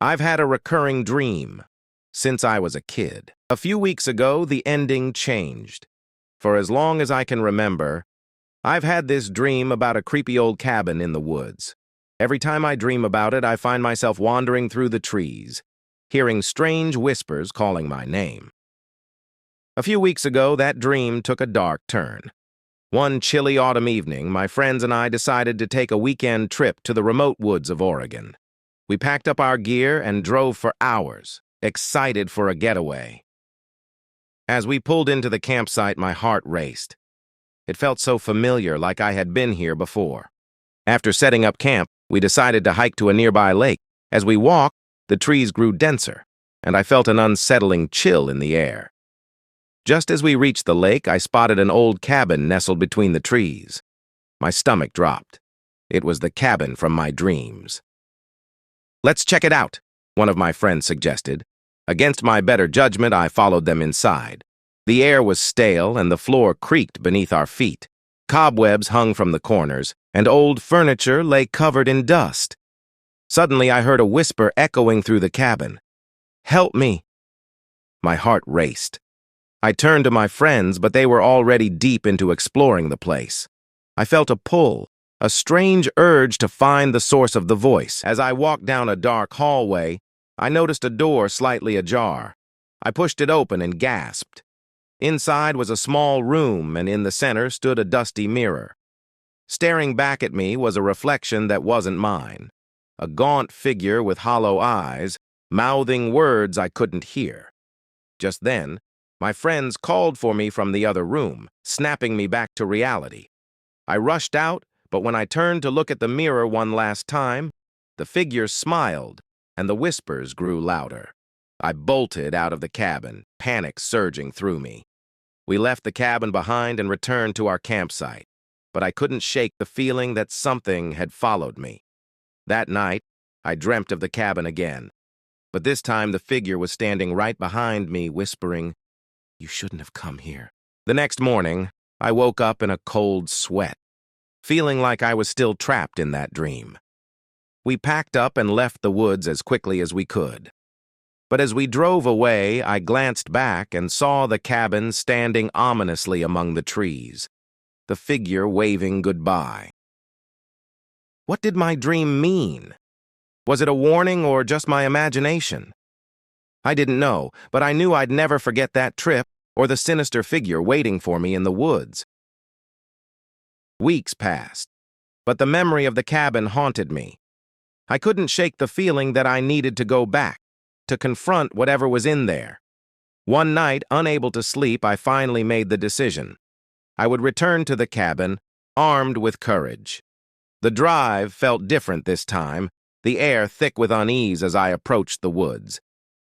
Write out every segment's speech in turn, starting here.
I've had a recurring dream since I was a kid. A few weeks ago, the ending changed. For as long as I can remember, I've had this dream about a creepy old cabin in the woods. Every time I dream about it, I find myself wandering through the trees, hearing strange whispers calling my name. A few weeks ago, that dream took a dark turn. One chilly autumn evening, my friends and I decided to take a weekend trip to the remote woods of Oregon. We packed up our gear and drove for hours, excited for a getaway. As we pulled into the campsite, my heart raced. It felt so familiar, like I had been here before. After setting up camp, we decided to hike to a nearby lake. As we walked, the trees grew denser, and I felt an unsettling chill in the air. Just as we reached the lake, I spotted an old cabin nestled between the trees. My stomach dropped. It was the cabin from my dreams. "Let's check it out," one of my friends suggested. Against my better judgment, I followed them inside. The air was stale and the floor creaked beneath our feet. Cobwebs hung from the corners, and old furniture lay covered in dust. Suddenly, I heard a whisper echoing through the cabin. "Help me!" My heart raced. I turned to my friends, but they were already deep into exploring the place. I felt a pull, a strange urge to find the source of the voice. As I walked down a dark hallway, I noticed a door slightly ajar. I pushed it open and gasped. Inside was a small room, and in the center stood a dusty mirror. Staring back at me was a reflection that wasn't mine. A gaunt figure with hollow eyes, mouthing words I couldn't hear. Just then, my friends called for me from the other room, snapping me back to reality. I rushed out, but when I turned to look at the mirror one last time, the figure smiled, and the whispers grew louder. I bolted out of the cabin, panic surging through me. We left the cabin behind and returned to our campsite, but I couldn't shake the feeling that something had followed me. That night, I dreamt of the cabin again, but this time the figure was standing right behind me, whispering, "You shouldn't have come here." The next morning, I woke up in a cold sweat, feeling like I was still trapped in that dream. We packed up and left the woods as quickly as we could. But as we drove away, I glanced back and saw the cabin standing ominously among the trees, the figure waving goodbye. What did my dream mean? Was it a warning or just my imagination? I didn't know, but I knew I'd never forget that trip or the sinister figure waiting for me in the woods. Weeks passed, but the memory of the cabin haunted me. I couldn't shake the feeling that I needed to go back, to confront whatever was in there. One night, unable to sleep, I finally made the decision. I would return to the cabin, armed with courage. The drive felt different this time, the air thick with unease as I approached the woods.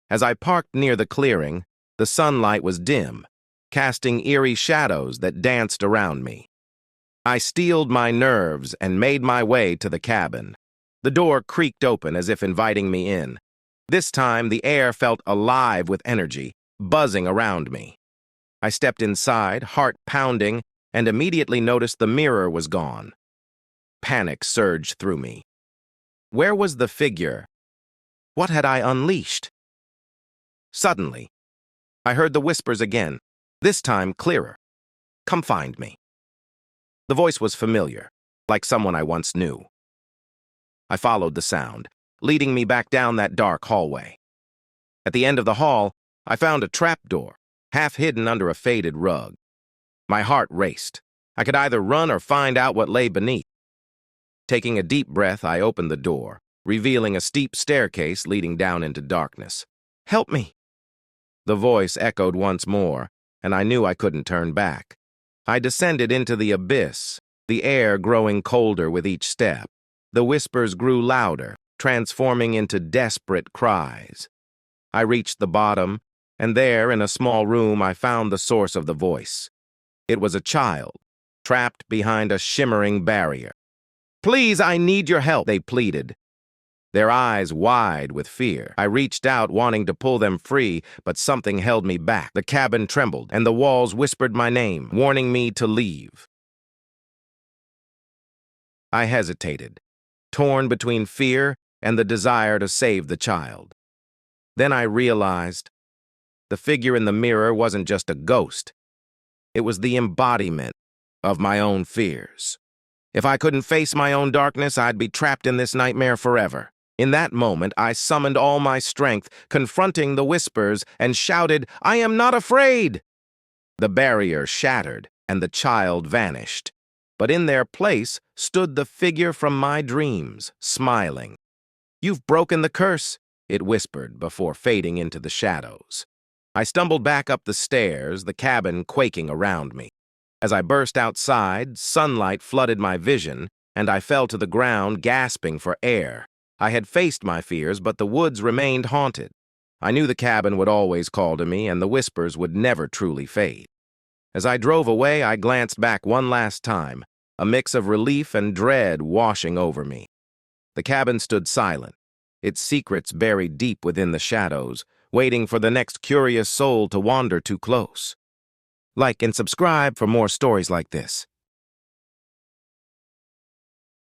As I parked near the clearing, the sunlight was dim, casting eerie shadows that danced around me. I steeled my nerves and made my way to the cabin. The door creaked open as if inviting me in. This time, the air felt alive with energy, buzzing around me. I stepped inside, heart pounding, and immediately noticed the mirror was gone. Panic surged through me. Where was the figure? What had I unleashed? Suddenly, I heard the whispers again, this time clearer. "Come find me." The voice was familiar, like someone I once knew. I followed the sound, leading me back down that dark hallway. At the end of the hall, I found a trapdoor, half hidden under a faded rug. My heart raced. I could either run or find out what lay beneath. Taking a deep breath, I opened the door, revealing a steep staircase leading down into darkness. "Help me!" The voice echoed once more, and I knew I couldn't turn back. I descended into the abyss, the air growing colder with each step. The whispers grew louder, transforming into desperate cries. I reached the bottom, and there, in a small room, I found the source of the voice. It was a child, trapped behind a shimmering barrier. "Please, I need your help," they pleaded, their eyes wide with fear. I reached out, wanting to pull them free, but something held me back. The cabin trembled, and the walls whispered my name, warning me to leave. I hesitated, torn between fear and the desire to save the child. Then I realized the figure in the mirror wasn't just a ghost. It was the embodiment of my own fears. If I couldn't face my own darkness, I'd be trapped in this nightmare forever. In that moment, I summoned all my strength, confronting the whispers, and shouted, "I am not afraid!" The barrier shattered, and the child vanished. But in their place stood the figure from my dreams, smiling. "You've broken the curse," it whispered before fading into the shadows. I stumbled back up the stairs, the cabin quaking around me. As I burst outside, sunlight flooded my vision, and I fell to the ground, gasping for air. I had faced my fears, but the woods remained haunted. I knew the cabin would always call to me, and the whispers would never truly fade. As I drove away, I glanced back one last time, a mix of relief and dread washing over me. The cabin stood silent, its secrets buried deep within the shadows, waiting for the next curious soul to wander too close. Like and subscribe for more stories like this.